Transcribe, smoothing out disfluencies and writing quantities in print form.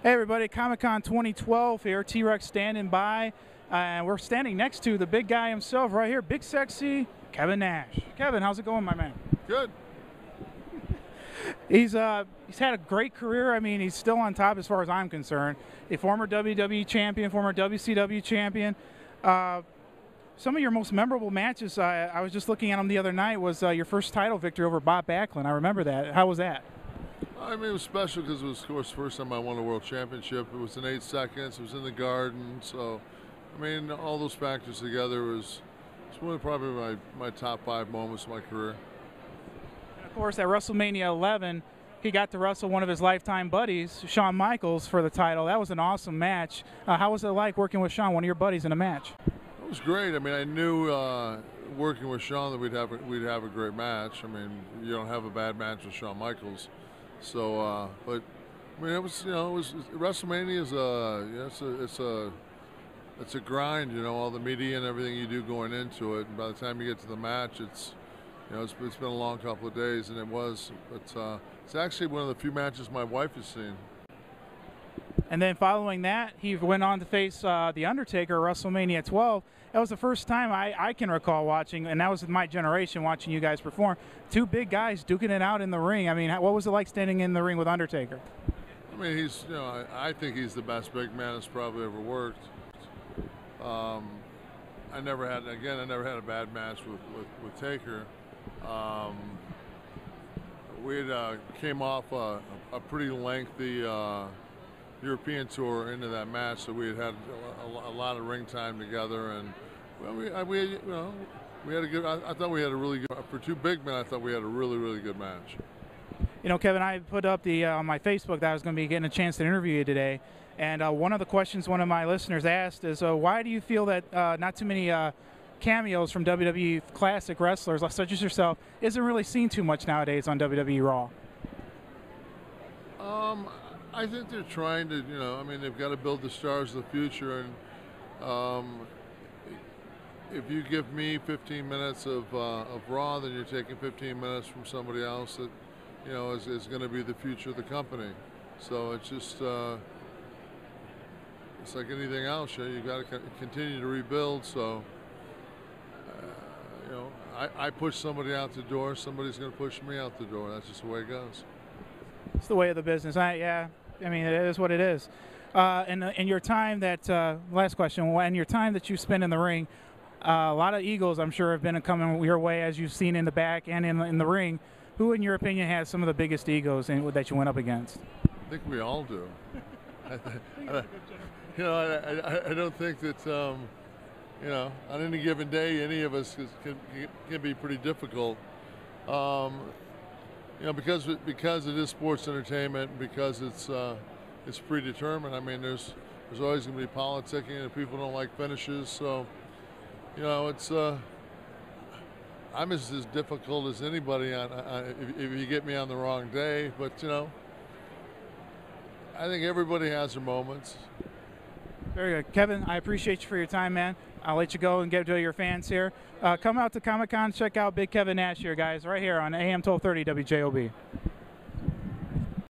Hey everybody, ComicCon 2012 here, T-Rex standing by, and we're standing next to the big guy himself right here, Big Sexy Kevin Nash. Kevin, how's it going, my man? Good. He's had a great career. I mean, he's still on top as far as I'm concerned. A former WWE champion, former WCW champion. Some of your most memorable matches, I was just looking at them the other night, was your first title victory over Bob Backlund. I remember that. How was that? I mean, it was special because it was, of course, the first time I won a world championship. It was in 8 seconds. It was in the Garden. So, I mean, all those factors together was one of probably my top 5 moments of my career. And of course, at WrestleMania 11, he got to wrestle one of his lifetime buddies, Shawn Michaels, for the title. That was an awesome match. How was it like working with Shawn, one of your buddies, in a match? It was great. I mean, I knew working with Shawn that we'd have a great match. I mean, you don't have a bad match with Shawn Michaels. So, but I mean, it was WrestleMania is it's a grind, you know, all the media and everything you do going into it. And by the time you get to the match, it's been a long couple of days, and it's actually one of the few matches my wife has seen. And then following that, he went on to face The Undertaker at WrestleMania 12. That was the first time I can recall watching, and that was my generation watching you guys perform. 2 big guys duking it out in the ring. I mean, what was it like standing in the ring with Undertaker? I mean, I think he's the best big man that's probably ever worked. I never had a bad match with Taker. We had came off a pretty lengthy European tour into that match, so we had a lot of ring time together, and well, we had a good. I thought we had a really good, for 2 big men. I thought we had a really good match. You know, Kevin, I put up on my Facebook that I was going to be getting a chance to interview you today, and one of the questions one of my listeners asked is, why do you feel that not too many cameos from WWE classic wrestlers such as yourself isn't really seen too much nowadays on WWE Raw? I think they're trying to, I mean, they've got to build the stars of the future, and if you give me 15 minutes of Raw, then you're taking 15 minutes from somebody else that, is going to be the future of the company. So it's just, it's like anything else, you've got to continue to rebuild. So, I push somebody out the door, somebody's going to push me out the door. That's just the way it goes. It's the way of the business. Yeah. I mean, it is what it is. In your time last question, in your time that you spent in the ring, a lot of egos, I'm sure, have been coming your way, as you've seen in the back and in the ring. Who, in your opinion, has some of the biggest egos that you went up against? I think we all do. I don't think that, on any given day, any of us can be pretty difficult. Because it is sports entertainment, because it's predetermined. I mean, there's always going to be politicking, and people don't like finishes. So, it's I'm as difficult as anybody if you get me on the wrong day. But I think everybody has their moments. Very good, Kevin. I appreciate you for your time, man. I'll let you go and get to your fans here. Come out to ComicCon, check out Big Kevin Nash here, guys, right here on AM 1230 WJOB.